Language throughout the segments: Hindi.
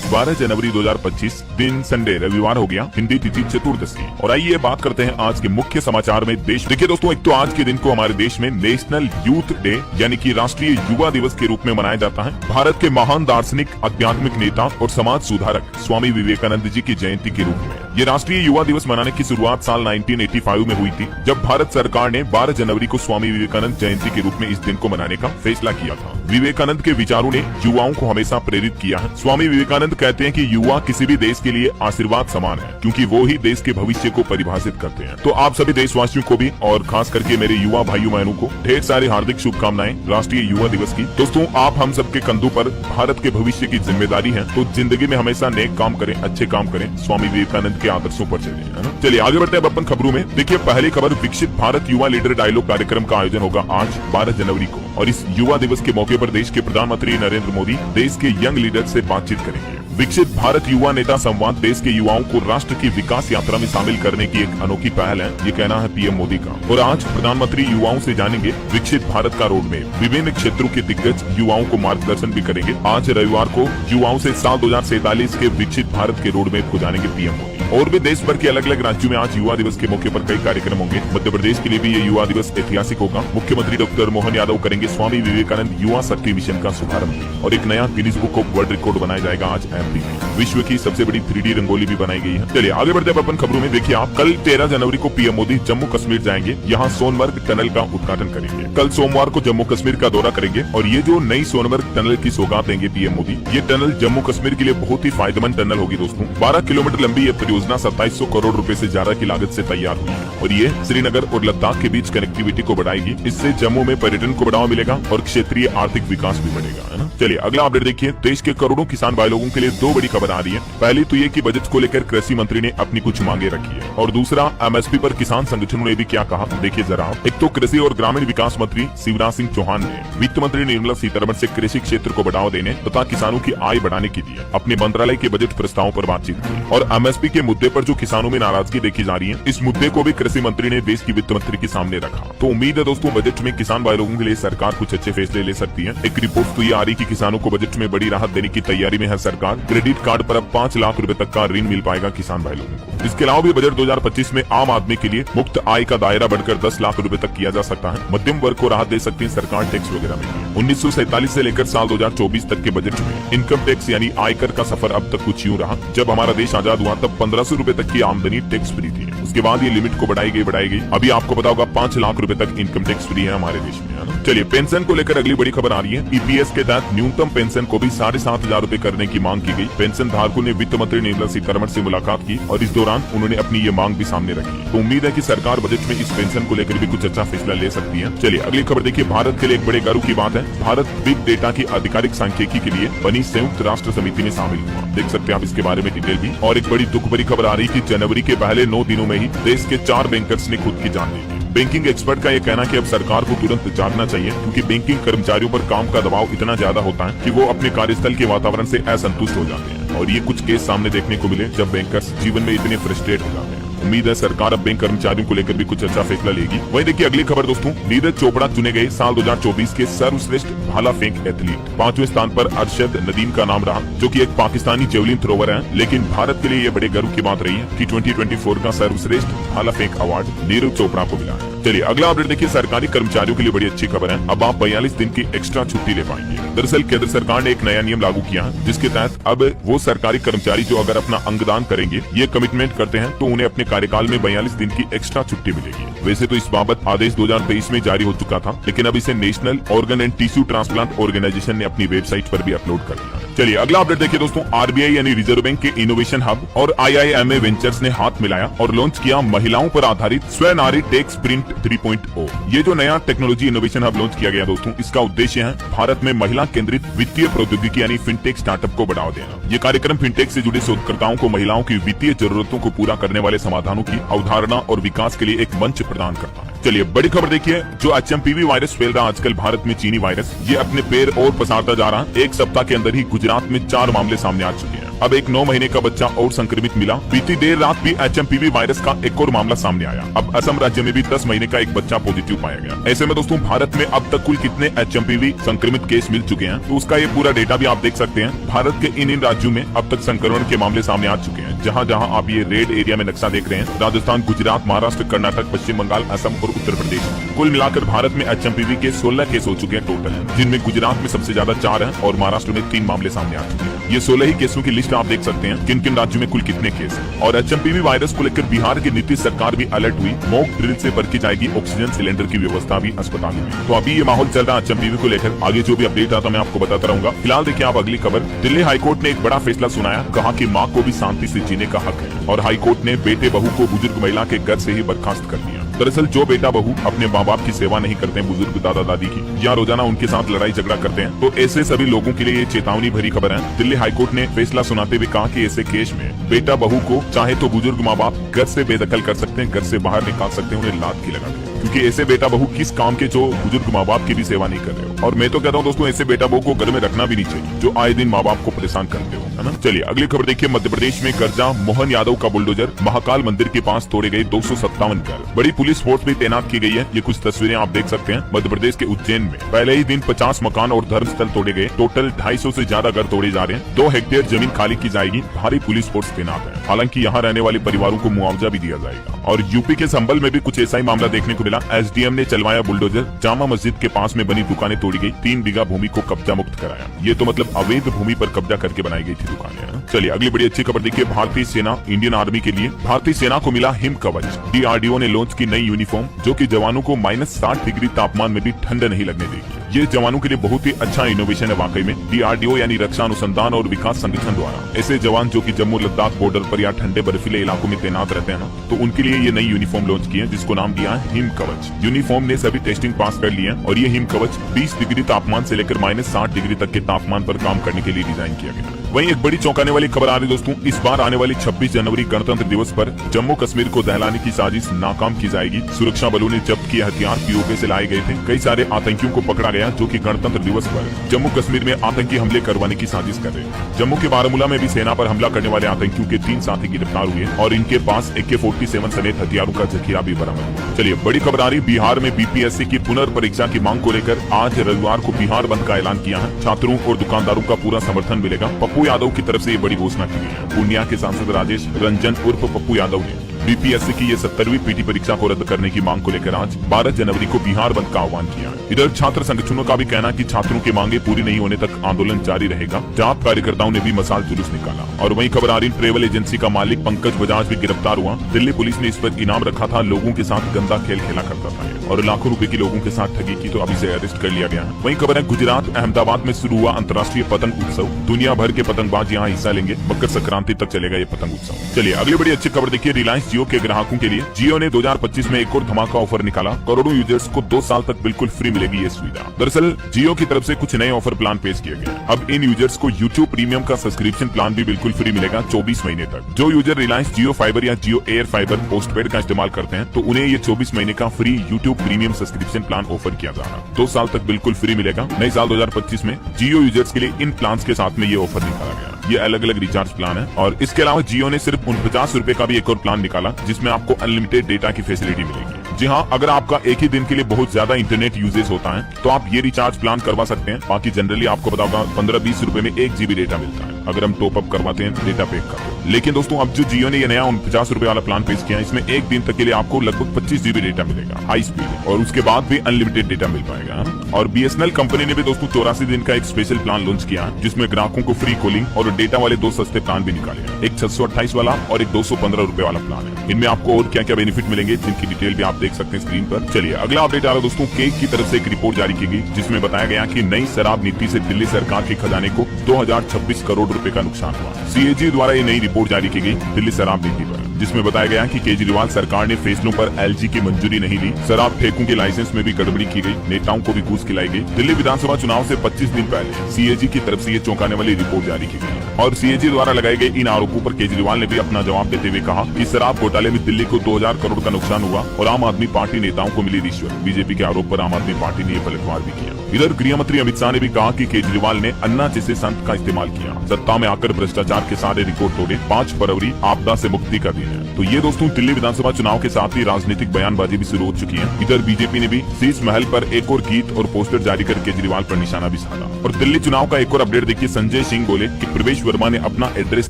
12 जनवरी 2025 दिन संडे रविवार हो गया, हिंदी तिथि चतुर्दशी। और आइए बात करते हैं आज के मुख्य समाचार में देश। देखिए दोस्तों, एक तो आज के दिन को हमारे देश में नेशनल यूथ डे यानी कि राष्ट्रीय युवा दिवस के रूप में मनाया जाता है। भारत के महान दार्शनिक, आध्यात्मिक नेता और समाज सुधारक स्वामी विवेकानंद जी की जयंती के रूप में ये राष्ट्रीय युवा दिवस मनाने की शुरुआत साल 1985 में हुई थी, जब भारत सरकार ने 12 जनवरी को स्वामी विवेकानंद जयंती के रूप में इस दिन को मनाने का फैसला किया था। विवेकानंद के विचारों ने युवाओं को हमेशा प्रेरित किया है। स्वामी विवेकानंद कहते हैं कि युवा किसी भी देश के लिए आशीर्वाद समान है, क्योंकि वो ही देश के भविष्य को परिभाषित करते हैं। तो आप सभी देशवासियों को भी और खास करके मेरे युवा भाइयों बहनों को ढेर सारी हार्दिक शुभकामनाएं राष्ट्रीय युवा दिवस की। दोस्तों, आप हम सबके कंधों पर भारत के भविष्य की जिम्मेदारी है, तो जिंदगी में हमेशा नेक काम करें, अच्छे काम करें, स्वामी विवेकानंद के आदर्शों पर चलें, है ना। चलिए आगे बढ़ते हैं अपन खबरों में। देखिए पहली खबर, विकसित भारत युवा लीडर डायलॉग कार्यक्रम का आयोजन होगा आज 12 जनवरी को, और इस युवा दिवस के मौके पर देश के प्रधानमंत्री नरेंद्र मोदी देश के यंग लीडर से बातचीत करेंगे। विकसित भारत युवा नेता संवाद देश के युवाओं को राष्ट्र की विकास यात्रा में शामिल करने की एक अनोखी पहल है, ये कहना है पीएम मोदी का। और आज प्रधानमंत्री युवाओं से जानेंगे विकसित भारत का रोड मैप। विभिन्न क्षेत्रों के दिग्गज युवाओं को मार्गदर्शन भी करेंगे। आज रविवार को युवाओं से साल 2047 के विकसित भारत के रोड मैप को जानेंगे पीएम मोदी। और भी देश भर के अलग अलग राज्यों में आज युवा दिवस के मौके पर कई कार्यक्रम होंगे। मध्य प्रदेश के लिए भी ये युवा दिवस ऐतिहासिक होगा। मुख्यमंत्री डॉक्टर मोहन यादव करेंगे स्वामी विवेकानंद युवा शक्ति मिशन का शुभारंभ, और एक नया Guinness book of world record बनाया जाएगा आज एमपी में। विश्व की सबसे बड़ी 3D रंगोली भी बनाई गई है। चलिए आगे बढ़ते हैं अपन खबरों में। देखिए आप, कल 13 जनवरी को पीएम मोदी जम्मू कश्मीर जाएंगे, यहाँ सोनमर्ग टनल का उद्घाटन करेंगे। कल सोमवार को जम्मू कश्मीर का दौरा करेंगे, और ये जो नई सोनमर्ग टनल की सौगात देंगे पीएम मोदी, ये टनल जम्मू कश्मीर के लिए बहुत ही फायदेमंद टनल होगी। दोस्तों, 12 किलोमीटर लंबी ये परियोजना 2700 करोड़ रुपए से ज्यादा की लागत से तैयार हुई है, और ये श्रीनगर और लद्दाख के बीच कनेक्टिविटी को बढ़ाएगी। इससे जम्मू में पर्यटन को बढ़ावा मिलेगा और क्षेत्रीय आर्थिक विकास भी बढ़ेगा, है ना। चलिए अगला अपडेट देखिए। देश के करोड़ों किसान भाई लोगों के लिए दो बड़ी खबर आ रही है। पहली तो ये कि बजट को लेकर कृषि मंत्री ने अपनी कुछ मांगे रखी है, और दूसरा एमएसपी पर किसान संगठनों ने भी क्या कहा, देखिए जरा। एक तो कृषि और ग्रामीण विकास मंत्री शिवराज सिंह चौहान ने वित्त मंत्री निर्मला सीतारमण से कृषि क्षेत्र को बढ़ावा देने तथा किसानों की आय बढ़ाने के लिए अपने मंत्रालय के बजट प्रस्तावों पर बातचीत की। और एमएसपी के मुद्दे पर जो किसानों में नाराजगी देखी जा रही है, इस मुद्दे को भी कृषि मंत्री ने देश की वित्त मंत्री के सामने रखा। तो उम्मीद है दोस्तों, बजट में किसान भाई लोगों के लिए सरकार कुछ अच्छे फैसले ले सकती है। एक रिपोर्ट तो ये आ रही कि किसानों को बजट में बड़ी राहत देने की तैयारी में है सरकार। क्रेडिट कार्ड पर अब 5 लाख रुपए तक का ऋण मिल पाएगा किसान भाई लोगों को। इसके अलावा भी बजट 2025 में आम आदमी के लिए मुफ्त आय का दायरा बढ़कर 10 लाख रुपए तक किया जा सकता है। मध्यम वर्ग को राहत दे सकती है सरकार टैक्स वगैरह में। 1947 से लेकर साल 2024 तक के बजट में इनकम टैक्स यानी आयकर का सफर अब तक कुछ यूं रहा। जब हमारा देश आजाद हुआ तब 1500 रुपए तक की आमदनी टैक्स फ्री थी। उसके बाद ये लिमिट को बढ़ाई गई। अभी आपको पता होगा 5 लाख रुपए तक इनकम टैक्स फ्री है हमारे देश में, है ना। चलिए पेंशन को लेकर अगली बड़ी खबर आ रही है। ईपीएस के तहत न्यूनतम पेंशन को भी 7,500 रुपए करने की मांग की गई। पेंशन धारकों ने वित्त मंत्री निर्मला सीतारमण से मुलाकात की, और इस दौरान उन्होंने अपनी ये मांग भी सामने रखी। तो उम्मीद है कि सरकार बजट में इस पेंशन को लेकर भी कुछ अच्छा फैसला ले सकती है। चलिए अगली खबर देखिए। भारत के लिए एक बड़े गर्व की बात है, भारत बिग डेटा की आधिकारिक सांख्यिकी के लिए बनी संयुक्त राष्ट्र समिति में शामिल हुआ। देख सकते हैं आप इसके बारे में डिटेल भी। और एक बड़ी दुख भरी खबर आ रही कि जनवरी के पहले 9 दिनों में ही देश के 4 बैंकर्स ने खुद की जान ली थी। बैंकिंग एक्सपर्ट का ये कहना कि अब सरकार को तुरंत जागना चाहिए, क्योंकि बैंकिंग कर्मचारियों पर काम का दबाव इतना ज्यादा होता है कि वो अपने कार्यस्थल के वातावरण से असंतुष्ट हो जाते हैं। और ये कुछ केस सामने देखने को मिले जब बैंकर्स जीवन में इतने फ्रस्ट्रेट हो जाते हैं। उम्मीद है सरकार अब बैंक कर्मचारियों को लेकर भी कुछ अच्छा फैसला लेगी। वहीं देखिए अगली खबर दोस्तों, नीरज चोपड़ा चुने गए साल 2024 के सर्वश्रेष्ठ भाला फेंक एथलीट। 5वें स्थान पर अरशद नदीम का नाम रहा, जो कि एक पाकिस्तानी जेवलिन थ्रोवर है। लेकिन भारत के लिए ये बड़े गर्व की बात रही है कि 2024 का सर्वश्रेष्ठ भाला फेंक अवार्ड नीरज चोपड़ा को मिला है। चलिए अगला अपडेट देखिए। सरकारी कर्मचारियों के लिए बड़ी अच्छी खबर है, अब आप 42 दिन की एक्स्ट्रा छुट्टी ले पाएंगे। दरअसल केंद्र सरकार ने एक नया नियम लागू किया है, जिसके तहत अब वो सरकारी कर्मचारी जो अगर अपना अंगदान करेंगे, ये कमिटमेंट करते हैं, तो उन्हें अपने कार्यकाल में 42 दिन की एक्स्ट्रा छुट्टी मिलेगी। वैसे तो इस बाबत आदेश 2023 में जारी हो चुका था, लेकिन अब इसे national organ and tissue transplant organisation ने अपनी वेबसाइट पर भी अपलोड कर दिया। चलिए अगला अपडेट देखिए दोस्तों। आरबीआई यानी रिजर्व बैंक के इनोवेशन हब और आईआईएमए वेंचर्स ने हाथ मिलाया और लॉन्च किया महिलाओं पर आधारित स्वनारी टेक स्प्रिंट 3.0। ये जो नया टेक्नोलॉजी इनोवेशन हब लॉन्च किया गया दोस्तों, इसका उद्देश्य है भारत में महिला केंद्रित वित्तीय प्रौद्योगिकी यानी फिनटेक स्टार्टअप को बढ़ावा देना। ये कार्यक्रम फिनटेक से जुड़े शोधकर्ताओं को महिलाओं की वित्तीय जरूरतों को पूरा करने वाले समाधानों की अवधारणा और विकास के लिए एक मंच प्रदान करता है। चलिए बड़ी खबर देखिए। जो एचएमपीवी वायरस फैल रहा आजकल भारत में, चीनी वायरस, ये अपने पैर और पसारता जा रहा है। एक सप्ताह के अंदर ही गुजरात में 4 मामले सामने आ चुके हैं। अब एक 9 महीने का बच्चा और संक्रमित मिला। बीती देर रात भी HMPV वायरस का एक और मामला सामने आया। अब असम राज्य में भी 10 महीने का एक बच्चा पॉजिटिव पाया गया। ऐसे में दोस्तों भारत में अब तक कुल कितने HMPV संक्रमित केस मिल चुके हैं, तो उसका ये पूरा डेटा भी आप देख सकते हैं। भारत के इन राज्यों में अब तक संक्रमण के मामले सामने आ चुके हैं। जहाँ जहाँ आप ये रेड एरिया में नक्शा देख रहे हैं, राजस्थान, गुजरात, महाराष्ट्र, कर्नाटक, पश्चिम बंगाल, असम और उत्तर प्रदेश, कुल मिलाकर भारत में HMPV के 16 केस हो चुके हैं टोटल, जिनमें गुजरात में सबसे ज्यादा 4 है और महाराष्ट्र में 3 मामले सामने आ चुके हैं। ये 16 ही केसों की लिस्ट आप देख सकते हैं, किन किन राज्यों में कुल कितने केस हैं। और HMPV वायरस को लेकर बिहार की नीतीश सरकार भी अलर्ट हुई। मॉक ड्रिल से भर की जाएगी ऑक्सीजन सिलेंडर की व्यवस्था भी अस्पतालों में। तो अभी ये माहौल चल रहा है HMPV को लेकर। आगे जो भी अपडेट आता मैं आपको बताता रहूंगा। फिलहाल देखिए आप अगली खबर। दिल्ली हाईकोर्ट ने एक बड़ा फैसला सुनाया, कहा कि माँ को भी शांति से जीने का हक है। और हाईकोर्ट ने बेटे बहू को बुजुर्ग महिला के घर से ही बर्खास्त कर दिया। दरअसल जो बेटा बहू अपने माँ बाप की सेवा नहीं करते हैं, बुजुर्ग दादा दादी की, या रोजाना उनके साथ लड़ाई झगड़ा करते हैं, तो ऐसे सभी लोगों के लिए ये चेतावनी भरी खबर है। दिल्ली हाईकोर्ट ने फैसला सुनाते हुए कहा कि ऐसे केस में बेटा बहू को चाहे तो बुजुर्ग माँ बाप घर से बेदखल कर सकते हैं, घर से बाहर निकाल सकते हैं, उन्हें लात की लगा के। क्योंकि ऐसे बेटा बहू किस काम के जो बुजुर्ग माँ बाप की भी सेवा नहीं कर रहे हो। और मैं तो कहता हूँ दोस्तों, ऐसे बेटा बहू को घर में रखना भी नहीं चाहिए जो आए दिन माँ बाप को परेशान करते हो, है ना। चलिए अगली खबर देखिए। मध्य प्रदेश में कर्जा मोहन यादव का बुलडोजर महाकाल मंदिर के पास तोड़े गए 257 घर। बड़ी पुलिस फोर्स भी तैनात की गई है। ये कुछ तस्वीरें आप देख सकते हैं। मध्य प्रदेश के उज्जैन में पहले ही दिन 50 मकान और धर्मस्थल तोड़े गए। टोटल 250 से ज्यादा घर तोड़े जा रहे हैं। 2 हेक्टेयर जमीन खाली की जाएगी। भारी पुलिस फोर्स तैनात है। हालांकि यहाँ रहने वाले परिवारों को मुआवजा भी दिया जाएगा। और यूपी के संभल में भी कुछ ऐसा ही मामला देखने को मिला। SDM ने चलवाया बुलडोजर, जामा मस्जिद के पास में बनी दुकानें तोड़ी गई, 3 बीघा भूमि को कब्जा मुक्त कराया। ये तो मतलब अवैध भूमि पर कब्जा करके बनाई गई थी दुकानें। चलिए अगली बड़ी अच्छी खबर देखिए। भारतीय सेना इंडियन आर्मी के लिए भारतीय सेना को मिला हिम कवच। DRDO ने लॉन्च की नई यूनिफॉर्म, जो कि जवानों को -60 डिग्री तापमान में भी ठंड नहीं लगने देगी। ये जवानों के लिए बहुत ही अच्छा इनोवेशन है वाकई में। DRDO यानी रक्षा अनुसंधान और विकास संगठन द्वारा ऐसे जवान जो कि जम्मू लद्दाख बॉर्डर पर या ठंडे बर्फीले इलाकों में तैनात रहते हैं ना, तो उनके लिए ये नई यूनिफॉर्म लॉन्च की है, जिसको नाम दिया है हिम कवच। यूनिफॉर्म ने सभी टेस्टिंग पास कर लिए हैं और ये हिम कवच 20 डिग्री तापमान से लेकर -60 डिग्री तक के तापमान पर काम करने के लिए डिजाइन किया गया है। वहीं एक बड़ी चौंकाने वाली खबर आ रही दोस्तों। इस बार आने वाली 26 जनवरी गणतंत्र दिवस पर जम्मू कश्मीर को दहलाने की साजिश नाकाम की जाएगी। सुरक्षा बलों ने जब्त किए हथियार POK से लाए गए थे। कई सारे आतंकियों को पकड़ा गया जो कि गणतंत्र दिवस पर जम्मू कश्मीर में आतंकी हमले करवाने की साजिश कर रहे हैं। जम्मू के बारामूला में भी सेना पर हमला करने वाले आतंकियों के 3 साथी गिरफ्तार हुए और इनके पास AK-47 समेत हथियारों का जखीरा भी बरामद हुआ। चलिए बड़ी खबर आ रही। बिहार में BPSC की पुनर्परीक्षा की मांग को लेकर आज रविवार को बिहार बंद का ऐलान किया है। छात्रों और दुकानदारों का पूरा समर्थन मिलेगा। पप्पू यादव की तरफ से बड़ी घोषणा की गई है। पूर्णिया के सांसद राजेश रंजन उर्फ पप्पू यादव ने BPSC की ये 70वीं PT परीक्षा को रद्द करने की मांग को लेकर आज 12 जनवरी को बिहार बंद का आह्वान किया है। इधर छात्र संगठनों का भी कहना है कि छात्रों की मांगे पूरी नहीं होने तक आंदोलन जारी रहेगा। जाप कार्यकर्ताओं ने भी मसाल जुलूस निकाला। और वहीं खबर आ रही, ट्रेवल एजेंसी का मालिक पंकज बजाज भी गिरफ्तार हुआ। दिल्ली पुलिस ने इस पर इनाम रखा था। लोगों के साथ गंदा खेल खेला करता था और लाखों रुपए के लोगों के साथ ठगी की, तो अभी से अरेस्ट कर लिया गया है। वहीं खबर है, गुजरात अहमदाबाद में शुरू हुआ अंतर्राष्ट्रीय पतंग उत्सव। दुनिया भर के पतंगबाज यहाँ हिस्सा लेंगे। मकर संक्रांति तक चलेगा ये पतंग उत्सव। चलिए अगली बड़ी अच्छी खबर देखिए। रिलायंस जियो के ग्राहकों के लिए जियो ने 2025 में एक और धमाका ऑफर निकाला। करोड़ों यूजर्स को 2 साल तक बिल्कुल फ्री मिलेगी ये सुविधा। दरअसल जियो की तरफ से कुछ नए ऑफर प्लान पेश किए गए। अब इन यूजर्स को YouTube प्रीमियम का सब्सक्रिप्शन प्लान भी बिल्कुल फ्री मिलेगा 24 महीने तक। जो यूजर रिलायंस जियो फाइबर या जियो एयर फाइबर पोस्टपेड का इस्तेमाल करते हैं, तो उन्हें ये 24 महीने का free YouTube premium subscription plan offer किया जा रहा है। 2 साल तक बिल्कुल फ्री मिलेगा। नए साल 2025 में जियो यूजर्स के लिए इन प्लान के साथ में ये ऑफर निकाला गया। ये अलग अलग रिचार्ज प्लान है। और इसके अलावा जियो ने सिर्फ 49 रुपए का भी एक और प्लान निकाला, जिसमें आपको अनलिमिटेड डेटा की फैसिलिटी मिलेगी। जी हाँ, अगर आपका एक ही दिन के लिए बहुत ज्यादा इंटरनेट यूजेस होता है, तो आप ये रिचार्ज प्लान करवा सकते हैं। बाकी जनरली आपको बताऊंगा 15-20 रुपए में 1 GB डेटा मिलता है अगर हम टॉप अप करवाते हैं डेटा पैक का। लेकिन दोस्तों अब जो जियो ने ये नया 50 रुपए वाला प्लान पेश किया है, इसमें 1 दिन तक के लिए आपको लगभग 25 GB डेटा मिलेगा हाई स्पीड, और उसके बाद भी अनलिमिटेड डेटा मिल पाएगा। और BSNL कंपनी ने भी दोस्तों 84 दिन का एक स्पेशल प्लान लॉन्च किया है, जिसमें ग्राहकों को फ्री कॉलिंग और डेटा वाले 2 सस्ते प्लान भी निकाले हैं। एक 628 वाला और एक 215 रुपए वाला प्लान है। इनमें आपको और क्या क्या बेनिफिट मिलेंगे, जिनकी डिटेल भी आप देख सकते हैं स्क्रीन पर। चलिए अगला अपडेट आ रहा है दोस्तों। केक की तरफ से एक रिपोर्ट जारी की गई, जिसमें बताया गया कि नई शराब नीति से दिल्ली सरकार के खजाने को 2026 करोड़ रुपए का नुकसान हुआ। CAG द्वारा ये नई रिपोर्ट जारी की गई दिल्ली शराब नीति पर, जिसमें बताया गया कि केजरीवाल सरकार ने फैसलों पर LG की मंजूरी नहीं ली। शराब ठेकों के लाइसेंस में भी गड़बड़ी की गई। नेताओं को भी घूस खिलाई गई। दिल्ली विधानसभा चुनाव से 25 दिन पहले CAG की तरफ से ये चौंकाने वाली रिपोर्ट जारी की गई। और CAG द्वारा लगाए गए इन आरोपों पर केजरीवाल ने भी अपना जवाब देते हुए कहा कि शराब घोटाले में दिल्ली को 2000 करोड़ का नुकसान हुआ और आम आदमी पार्टी नेताओं को मिली रिश्वत। बीजेपी के आरोप पर आम आदमी पार्टी ने ये पलटवार भी किया। इधर गृह मंत्री अमित शाह ने भी कहा कि केजरीवाल ने अन्ना जैसे संत का इस्तेमाल किया, सत्ता में आकर भ्रष्टाचार के सारे रिकॉर्ड तोड़े, 5 फरवरी आपदा से मुक्ति का दिन है। तो ये दोस्तों दिल्ली विधानसभा चुनाव के साथ ही राजनीतिक बयानबाजी भी शुरू हो चुकी है। इधर बीजेपी ने भी शीश महल पर एक और गीत और पोस्टर जारी कर केजरीवाल पर निशाना भी साधा। और दिल्ली चुनाव का एक और अपडेट देखिए, संजय सिंह बोले कि प्रवेश वर्मा ने अपना एड्रेस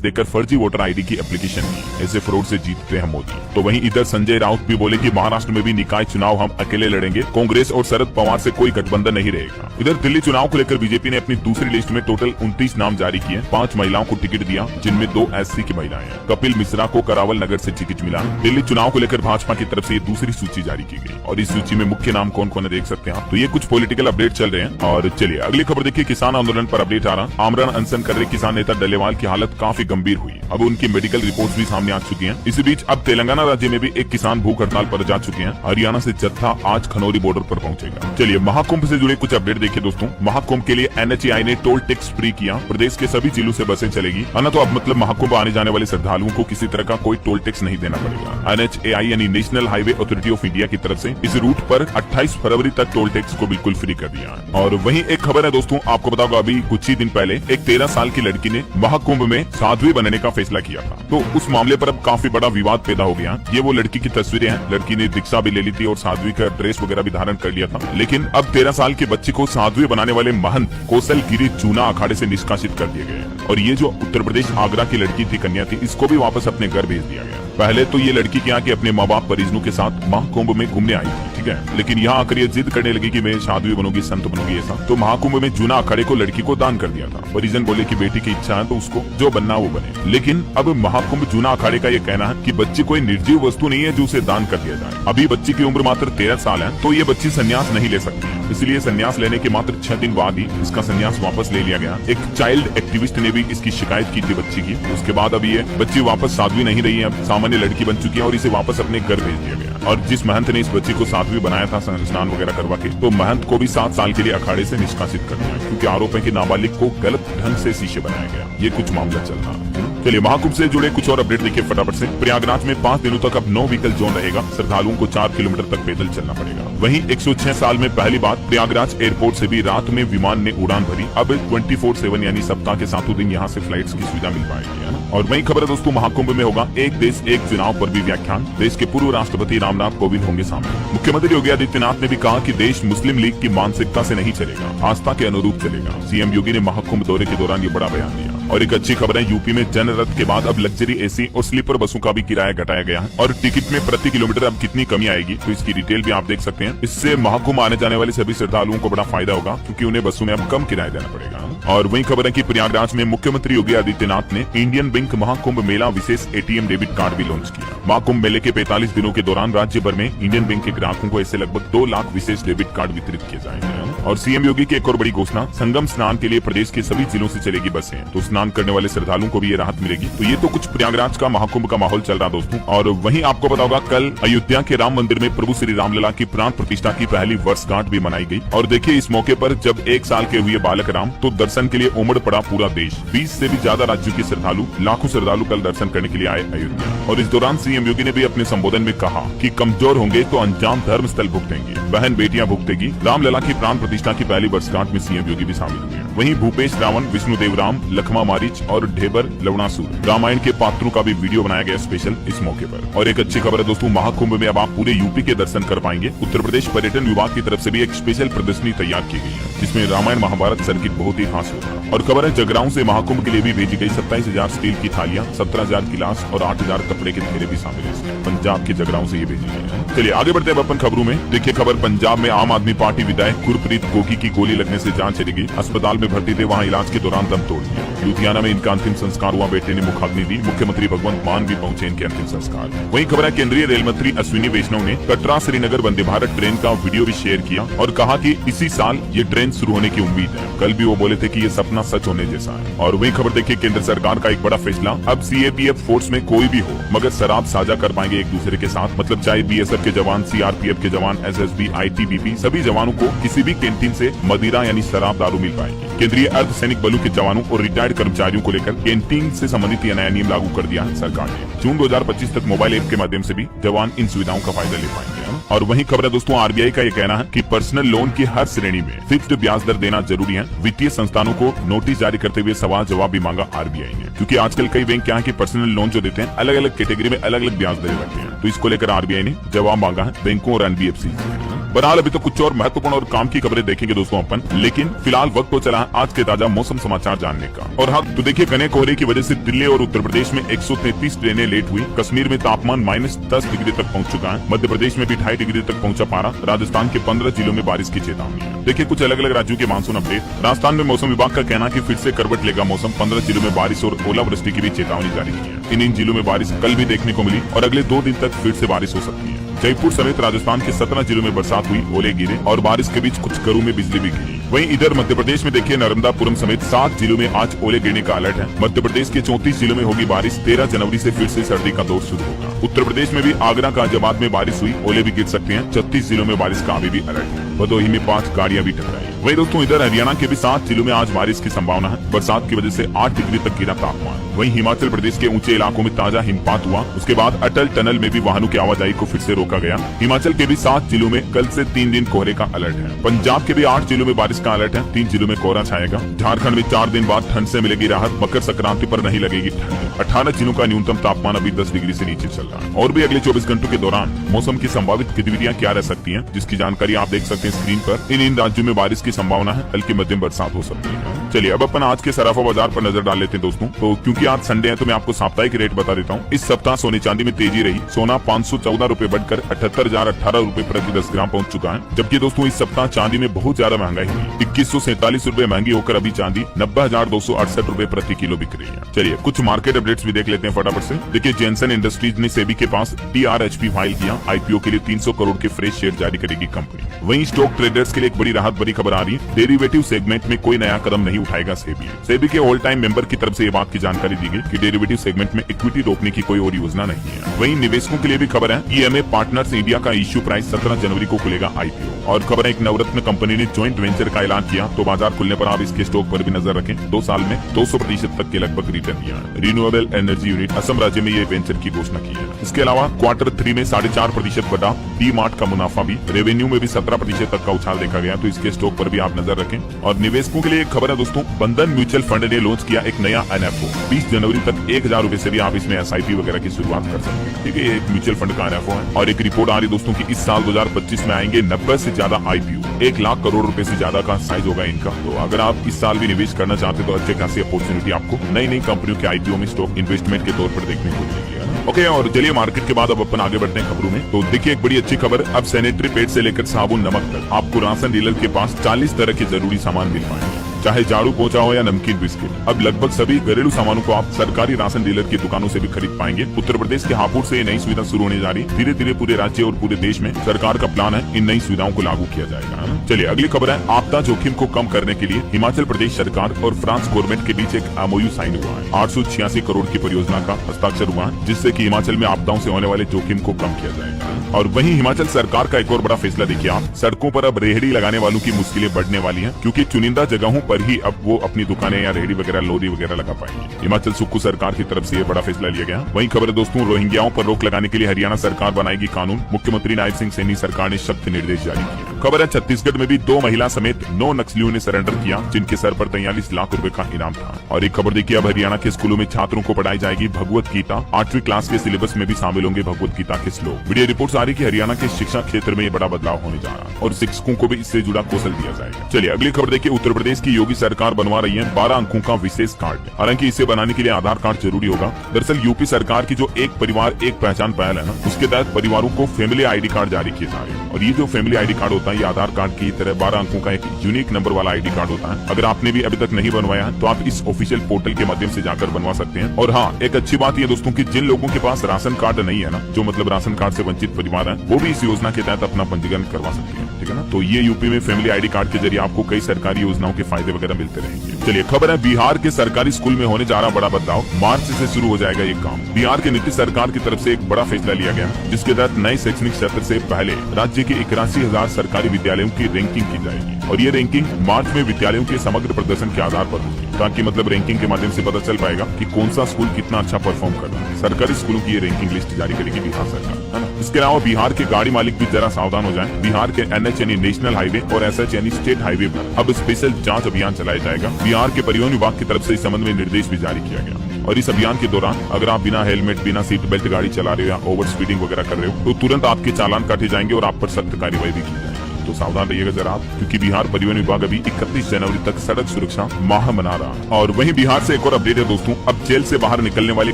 देकर फर्जी वोटर आईडी की एप्लीकेशन दी, ऐसे फ्रॉड से जीतते हैं मोदी। तो वहीं इधर संजय राउत भी बोले कि महाराष्ट्र में भी निकाय चुनाव हम अकेले लड़ेंगे, कांग्रेस और शरद पवार से कोई गठबंधन नहीं रहेगा। इधर दिल्ली चुनाव को लेकर बीजेपी ने अपनी दूसरी लिस्ट में टोटल 29 नाम जारी किए, 5 महिलाओं को टिकट दिया, जिनमें 2 SC की महिलाएं हैं। कपिल मिश्रा को करावल नगर से टिकट मिला। दिल्ली चुनाव को लेकर भाजपा की तरफ से ये दूसरी सूची जारी की गई और इस सूची में मुख्य नाम कौन कौन है देख सकते हैं आप। तो ये कुछ पॉलिटिकल अपडेट चल रहे हैं। और चलिए अगली खबर देखिए, किसान आंदोलन पर अपडेट आ रहा। आमरण अनशन कर रहे किसान नेता डल्लेवाल की हालत काफी गंभीर हुई, अब उनकी मेडिकल रिपोर्ट्स भी सामने आ चुकी हैं। इसी बीच अब तेलंगाना राज्य में भी एक किसान भूख हड़ताल पर जा चुके हैं। हरियाणा से जत्था आज खनौरी बॉर्डर पर पहुंचेगा। चलिए महाकुंभ से जुड़े कुछ अपडेट देखिए दोस्तों। महाकुंभ के लिए NHAI ने टोल टैक्स फ्री किया, प्रदेश के सभी जिलों से बसें चलेगी। तो अब मतलब महाकुंभ आने जाने वाले श्रद्धालुओं को किसी तरह का कोई टोल टैक्स नहीं देना पड़ेगा। NHAI यानी national highway authority of India की तरफ से इस रूट पर 28 फरवरी तक टोल टैक्स को बिल्कुल फ्री कर दिया है। और वहीं एक खबर है दोस्तों, आपको बताऊंगा अभी कुछ ही दिन पहले एक 13 साल की लड़की ने महाकुंभ में साध्वी बनने का फैसला किया था। तो उस मामले पर अब काफी बड़ा विवाद पैदा हो गया। ये वो लड़की की तस्वीरें हैं, लड़की ने दीक्षा भी ले ली थी और साध्वी का ड्रेस वगैरह भी धारण कर लिया था। लेकिन अब 13 साल के बच्चे को साध्वी बनाने वाले महंत कौशल गिरी जूना अखाड़े से निष्कासित कर दिए गए। और ये जो उत्तर प्रदेश आगरा की लड़की थी, कन्या थी, इसको भी वापस अपने घर भेज दिया गया। पहले तो ये लड़की क्या कि अपने माँ बाप परिजनों के साथ महाकुंभ में घूमने आई थी, ठीक है, लेकिन यहाँ आकर ये जिद करने लगी कि मैं साध्वी बनूंगी, संत बनूंगी ऐसा। तो महाकुंभ में जूना अखाड़े को लड़की को दान कर दिया था। परिजन बोले कि बेटी की इच्छा है तो उसको जो बनना वो बने। लेकिन अब महाकुंभ जूना अखाड़े का ये कहना है कि बच्ची कोई निर्जीव वस्तु नहीं है जो उसे दान कर दिया जाए। अभी बच्ची की उम्र मात्र 13 साल है, तो ये बच्ची संन्यास नहीं ले सकती, इसलिए संन्यास लेने के मात्र 6 दिन बाद ही इसका संन्यास वापस ले लिया गया। एक चाइल्ड एक्टिविस्ट ने भी इसकी शिकायत की थी बच्ची की। उसके बाद अब ये बच्ची वापस साध्वी नहीं रही है, अब सामान्य लड़की बन चुकी है और इसे वापस अपने घर भेज दिया गया। और जिस महंत ने इस बच्ची को साध्वी बनाया था स्नान वगैरह करवा के, तो महंत को भी 7 साल के लिए अखाड़े से निष्कासित कर दिया, क्योंकि आरोप है कि नाबालिग को गलत ढंग से शीशे बनाया गया। ये कुछ मामला चल रहा है। चलिए महाकुंभ से जुड़े कुछ और अपडेट देखिए फटाफट से। प्रयागराज में 5 दिनों तक अब नो व्हीकल जोन रहेगा, श्रद्धालुओं को 4 किलोमीटर तक पैदल चलना पड़ेगा। वहीं 106 साल में पहली बार प्रयागराज एयरपोर्ट से भी रात में विमान ने उड़ान भरी। अब 24/7 यानी सप्ताह के 7 दिन यहाँ से फ्लाइट्स की सुविधा मिल पाएगी, है ना। और वही खबर है दोस्तों, महाकुंभ में होगा एक देश एक चुनाव पर भी व्याख्यान। देश के पूर्व राष्ट्रपति रामनाथ कोविंद होंगे सामने। मुख्यमंत्री योगी आदित्यनाथ ने भी कहा कि देश मुस्लिम लीग की मानसिकता से नहीं चलेगा, आस्था के अनुरूप चलेगा। CM योगी ने महाकुंभ दौरे के दौरान ये बड़ा बयान दिया। और एक अच्छी खबर है, यूपी में जन रथ के बाद अब लग्जरी AC और स्लीपर बसों का भी किराया घटाया गया है और टिकट में प्रति किलोमीटर अब कितनी कमी आएगी, तो इसकी डिटेल भी आप देख सकते हैं। इससे महाकुंभ आने जाने वाले सभी श्रद्धालुओं को बड़ा फायदा होगा, क्योंकि उन्हें बसों में अब कम किराया देना पड़ेगा। और वही खबर है कि प्रयागराज में मुख्यमंत्री योगी आदित्यनाथ ने इंडियन बैंक महाकुंभ मेला विशेष ATM डेबिट कार्ड भी लॉन्च किया। महाकुंभ मेले के 45 दिनों के दौरान राज्य भर में इंडियन बैंक के ग्राहकों को ऐसे लगभग 2 लाख विशेष डेबिट कार्ड वितरित किए जाएंगे। और CM योगी की एक और बड़ी घोषणा, संगम स्नान के लिए प्रदेश के सभी जिलों से चलेगी बसें, तो स्नान करने वाले श्रद्धालुओं को भी ये राहत मिलेगी। तो ये तो कुछ प्रयागराज का महाकुंभ का माहौल चल रहा दोस्तों। और वहीं आपको पता होगा, कल अयोध्या के राम मंदिर में प्रभु श्री रामलला की प्राण प्रतिष्ठा की पहली वर्षगांठ भी मनाई गई। और देखिए इस मौके पर जब 1 साल के हुए बालक राम, तो दर्शन के लिए उमड़ पड़ा पूरा देश। 20 से भी ज्यादा राज्यों के श्रद्धालु, लाखों श्रद्धालु कल दर्शन करने के लिए आए अयोध्या। और इस दौरान CM योगी ने भी अपने संबोधन में कहा कि कमजोर होंगे तो अंजाम धर्म स्थल भुगतेंगे, बहन बेटियां भुगतेगी। रामलला की प्राण प्रतिष्ठा की पहली वर्षगांठ में CM योगी भी शामिल हुए। वहीं भूपेश रावण, विष्णुदेव राम, लखमा मारिच और ढेबर लवणासुर रामायण के पात्रों का भी वीडियो बनाया गया स्पेशल इस मौके पर। और एक अच्छी खबर है दोस्तों, महाकुंभ में अब आप पूरे यूपी के दर्शन कर पाएंगे। उत्तर प्रदेश पर्यटन विभाग की तरफ से भी एक स्पेशल प्रदर्शनी तैयार की गई है, जिसमें रामायण महाभारत सर्किट बहुत ही खास होगा। और खबर है जगराऊं से महाकुंभ के लिए भी भेजी गई 27,000 स्टील की थालियां, 17,000 गिलास और 8,000 कपड़े के थैले भी शामिल है। पंजाब के जगराऊं से ये भेजी गई है। चलिए आगे बढ़ते हैं अपन खबरों में। देखिए खबर, पंजाब में आम आदमी पार्टी विधायक गुरप्रीत गोगी की गोली लगने से जान चली गई। अस्पताल में भर्ती थे, वहाँ इलाज के दौरान दम तोड़ दिया। लुधियाना में इनका अंतिम संस्कार हुआ, बेटे ने मुखाग्नि दी। मुख्यमंत्री भगवंत मान भी पहुंचे इनके अंतिम संस्कार। वहीं खबर है, केंद्रीय रेल मंत्री अश्विनी वैष्णव ने कटरा श्रीनगर वंदे भारत ट्रेन का वीडियो भी शेयर किया और कहा कि इसी साल ये ट्रेन शुरू होने की उम्मीद है। कल भी वो बोले थे कि ये सपना सच होने जैसा है। और वही खबर देखिए, केंद्र सरकार का एक बड़ा फैसला, अब CAPF फोर्स में कोई भी हो मगर शराब साझा कर पाएंगे एक दूसरे के साथ। मतलब चाहे BSF के जवान, CRPF के जवान, SSB, ITBP, सभी जवानों को किसी भी कैंटीन से मदिरा यानी शराब दारू मिल पाएगी। केंद्रीय अर्धसैनिक बलों के जवानों और रिटायर्ड कर्मचारियों को लेकर कैंटीन से संबंधित यह नया नियम लागू कर दिया है सरकार ने। जून 2025 तक मोबाइल ऐप के माध्यम से भी जवान इन सुविधाओं का फायदा ले पाएंगे। और वहीं खबर है दोस्तों, आरबीआई का ये कहना है कि पर्सनल लोन की हर श्रेणी में फिक्स्ड ब्याज दर देना जरूरी है। वित्तीय संस्थानों को नोटिस जारी करते हुए सवाल जवाब भी मांगा आरबीआई ने, क्योंकि आजकल कई बैंक क्या है कि पर्सनल लोन जो देते हैं अलग अलग कैटेगरी में अलग अलग ब्याज दरें रखते हैं। तो इसको लेकर आरबीआई ने जवाब मांगा है बैंकों और एनबीएफसी से। बहरहाल अभी तो कुछ और महत्वपूर्ण और काम की खबरें देखेंगे दोस्तों अपन, लेकिन फिलहाल वक्त तो चला है आज के ताजा मौसम समाचार जानने का। और हाँ, तो देखिए घने कोहरे की वजह से दिल्ली और उत्तर प्रदेश में 133 ट्रेनें लेट हुई। कश्मीर में तापमान -10 डिग्री तक पहुंच चुका है। मध्य प्रदेश में भी 2.5 डिग्री तक पहुंचा पारा। राजस्थान के 15 जिलों में बारिश की चेतावनी है। देखिए कुछ अलग अलग राज्यों के मानसून अपडेट। राजस्थान में मौसम विभाग का कहना है कि फिर से करवट लेगा मौसम। 15 जिलों में बारिश और ओलावृष्टि की भी चेतावनी जारी की है। इन जिलों में बारिश कल भी देखने को मिली और अगले 2 दिन तक फिर से बारिश हो सकती है। जयपुर समेत राजस्थान के 17 जिलों में बरसात हुई, ओले गिरे और बारिश के बीच कुछ घरों में बिजली भी गिरी। वहीं इधर मध्य प्रदेश में देखिए नर्मदापुरम समेत 7 जिलों में आज ओले गिरने का अलर्ट है। मध्य प्रदेश के 34 जिलों में होगी बारिश। 13 जनवरी से फिर से सर्दी का दौर शुरू होगा। उत्तर प्रदेश में भी आगरा गाजियाबाद में बारिश हुई, ओले भी गिर सकते हैं। 36 जिलों में बारिश का अभी भी अलर्ट है। भदोही में 5 गाड़ियां भी टकराई। वहीं दोस्तों इधर हरियाणा के भी 7 जिलों में आज बारिश की संभावना है। बरसात की वजह से 8 डिग्री तक गिरा तापमान। वहीं हिमाचल प्रदेश के ऊंचे इलाकों में ताजा हिमपात हुआ। उसके बाद अटल टनल में भी वाहनों की आवाजाही को फिर से रोका गया। हिमाचल के भी 7 जिलों में कल से 3 दिन कोहरे का अलर्ट है। पंजाब के भी 8 जिलों में बारिश का अलर्ट है। 3 जिलों में कोहरा छाएगा। झारखंड में 4 दिन बाद ठंड से मिलेगी राहत। मकर संक्रांति पर नहीं लगेगी ठंड। 18 जिलों का न्यूनतम तापमान अभी 10 डिग्री से नीचे चल रहा है। और भी अगले 24 घंटों के दौरान मौसम की संभावित गतिविधियां क्या रह सकती हैं, जिसकी जानकारी आप देख सकते हैं स्क्रीन पर। इन राज्यों में बारिश की संभावना है। हल्की मध्यम बरसात हो सकती है। चलिए अब अपन आज के सराफा बाजार पर नजर डाल लेते हैं दोस्तों। तो क्योंकि आज संडे है तो मैं आपको साप्ताहिक रेट बता देता हूँ। इस सप्ताह सोने चांदी में तेजी रही। सोना 514 रुपए बढ़कर 78,018 रुपए प्रति 10 ग्राम पहुंच चुका है। जबकि दोस्तों इस सप्ताह चांदी में बहुत ज्यादा महंगाई हुई। 2147 रुपए महंगी होकर अभी चांदी 90,268 रुपए प्रति किलो बिक रही है। चलिए कुछ मार्केट अपडेट्स भी देख लेते हैं फटाफट से। देखिए जेनसन इंडस्ट्रीज ने सेबी के पास DRHP फाइल किया। आईपीओ के लिए 300 करोड़ के फ्रेश शेयर जारी करेगी कंपनी। वहीं स्टॉक ट्रेडर्स के लिए एक बड़ी राहत भरी खबर आ रही है। डेरिवेटिव सेगमेंट में कोई नया कदम नहीं उठाएगा सेबी। सेबी के ऑल टाइम मेंबर की तरफ से ये बात की जानकारी दी गई कि डेरिवेटिव सेगमेंट में इक्विटी रोकने की कोई और योजना नहीं है। वहीं निवेशकों के लिए भी खबर है। EMA पार्टनर्स इंडिया का इश्यू प्राइस 17 जनवरी को खुलेगा IPO। और खबर है एक नवरत्न कंपनी ने ज्वाइंट वेंचर का ऐलान किया। तो बाजार खुलने पर आप इसके स्टॉक पर भी नजर रखें। 2 साल में 200% तक के लगभग रिटर्न दिया है। रिन्यूएबल एनर्जी यूनिट असम राज्य में ये वेंचर की घोषणा की है। इसके अलावा Q3 में 4.5% बढ़ा। डी-मार्ट का मुनाफा भी, रेवेन्यू में भी 17% तक का उछाल देखा गया। तो इसके स्टॉक पर भी आप नजर रखें। और निवेशकों के लिए एक खबर है दोस्तों, बंधन म्यूचुअल फंड ने लॉन्च किया एक नया NFO। 20 जनवरी तक 1,000 रुपए से भी आप इसमें SIP वगैरह की शुरुआत कर सकते हैं। ठीक है, ये एक म्यूचुअल फंड का NFO है। और एक रिपोर्ट आ रही दोस्तों की इस साल 2025 में आएंगे 90 से ज्यादा IPO। 1 लाख करोड़ रुपए से ज्यादा का साइज होगा इनका। तो अगर आप इस साल भी निवेश करना चाहते तो अच्छे खासी अपॉर्चुनिटी आपको नई नई कंपनियों के IPO में स्टॉक इन्वेस्टमेंट के तौर पर देखने को मिलेगी। ओके, और चलिए मार्केट के बाद अब अपन आगे बढ़ते हैं खबरों में। तो देखिए एक बड़ी अच्छी खबर, अब सैनिटरी पैड से लेकर साबुन नमक तक आपको राशन डीलर के पास 40 तरह के जरूरी सामान मिल पाएंगे। चाहे झाड़ू पोछा हो या नमकीन बिस्किट। अब लगभग सभी घरेलू सामानों को आप सरकारी राशन डीलर की दुकानों से भी खरीद पाएंगे। उत्तर प्रदेश के हापुड़ से ये नई सुविधा शुरू होने जा रही है। धीरे धीरे पूरे राज्य और पूरे देश में सरकार का प्लान है इन नई सुविधाओं को लागू किया जाएगा। चलिए अगली खबर है, आपदा जोखिम को कम करने के लिए हिमाचल प्रदेश सरकार और फ्रांस गवर्नमेंट के बीच एक MOU साइन हुआ है। 886 करोड़ की परियोजना का हस्ताक्षर हुआ है, जिससे कि हिमाचल में आपदाओं से होने वाले जोखिम को कम किया जाएगा। और वहीं हिमाचल सरकार का एक और बड़ा फैसला देखिए आप, सड़कों पर अब रेहड़ी लगाने वालों की मुश्किलें बढ़ने वाली हैं, क्योंकि चुनिंदा जगहों पर ही अब वो अपनी दुकानें या रेहड़ी वगैरह लोरी वगैरह लगा पाएंगे। हिमाचल सुक्खू सरकार की तरफ से ये बड़ा फैसला लिया गया। वहीं खबर है दोस्तों, रोहिंग्याओं पर रोक लगाने के लिए हरियाणा सरकार बनाएगी कानून। मुख्यमंत्री नायब सिंह सैनी सरकार ने सख्त निर्देश जारी किए। खबर है छत्तीसगढ़ में भी 2 महिला समेत 9 नक्सलियों ने सरेंडर किया, जिनके सर पर 43 लाख रुपए का इनाम था। और एक खबर देखिए, अब हरियाणा के स्कूलों में छात्रों को पढ़ाई जाएगी भगवत गीता। 8वीं क्लास के सिलेबस में भी शामिल होंगे भगवत गीता के श्लोक। मीडिया रिपोर्ट्स आ रही कि हरियाणा के शिक्षा क्षेत्र में ये बड़ा बदलाव होने जा रहा है और शिक्षकों को भी इससे जुड़ा कौशल दिया जाएगा। चलिए अगली खबर देखिए, उत्तर प्रदेश की योगी सरकार बनवा रही है 12 अंकों का विशेष कार्ड। हालांकि इसे बनाने के लिए आधार कार्ड जरूरी होगा। दरअसल यूपी सरकार की जो एक परिवार एक पहचान पहल है ना, उसके तहत परिवारों को फैमिली ID कार्ड जारी किए जा रहे हैं। और ये जो फैमिली ID कार्ड होता है, ये आधार कार्ड की तरह 12 अंकों का एक यूनिक नंबर वाला ID कार्ड होता है। अगर आपने भी अभी तक नहीं बनवाया है तो आप इस ऑफिशियल पोर्टल के माध्यम से जाकर बनवा सकते हैं। और हाँ, एक अच्छी बात ये दोस्तों की जिन लोगों के पास राशन कार्ड नहीं है ना, जो मतलब राशन कार्ड से वंचित परिवार है, वो भी इस योजना के तहत अपना पंजीकरण करवा सकते हैं। ठीक है ना, तो ये यूपी में फैमिली ID कार्ड के जरिए आपको कई सरकारी योजनाओं के फायदे वगैरह मिलते रहेंगे। चलिए खबर है, बिहार के सरकारी स्कूल में होने जा रहा बड़ा बदलाव। मार्च से शुरू हो जाएगा ये काम। बिहार के नीतीश सरकार की तरफ से एक बड़ा फैसला लिया गया, जिसके तहत नए शैक्षणिक सत्र से पहले राज्य के 81,000 सरकारी विद्यालयों की रैंकिंग की जाएगी। और ये रैंकिंग मार्च में विद्यालयों के समग्र प्रदर्शन के आधार पर होगी। ताकि मतलब रैंकिंग के माध्यम से पता चल पाएगा कि कौन सा स्कूल कितना अच्छा परफॉर्म कर रहा है। सरकारी स्कूलों की ये रैंकिंग लिस्ट जारी करेगी बिहार सरकार, है ना। इसके अलावा बिहार के गाड़ी मालिक भी जरा सावधान हो जाएं। बिहार के NH यानी नेशनल हाईवे और SH यानी स्टेट हाईवे पर अब स्पेशल जांच अभियान चलाया जाएगा। बिहार के परिवहन विभाग की तरफ से इस संबंध में निर्देश भी जारी किया गया और इस अभियान के दौरान अगर आप बिना हेलमेट, बिना सीट बेल्ट गाड़ी चला रहे हो या ओवर स्पीडिंग वगैरह कर रहे हो तो तुरंत आपके चालान काटे जाएंगे और आप पर सख्त कार्रवाई भी की जाएगी। तो सावधान रहिएगा जरा आप, क्योंकि बिहार परिवहन विभाग अभी 31 जनवरी तक सड़क सुरक्षा माह मना रहा है। और वहीं बिहार से एक और अपडेट है दोस्तों, अब जेल से बाहर निकलने वाले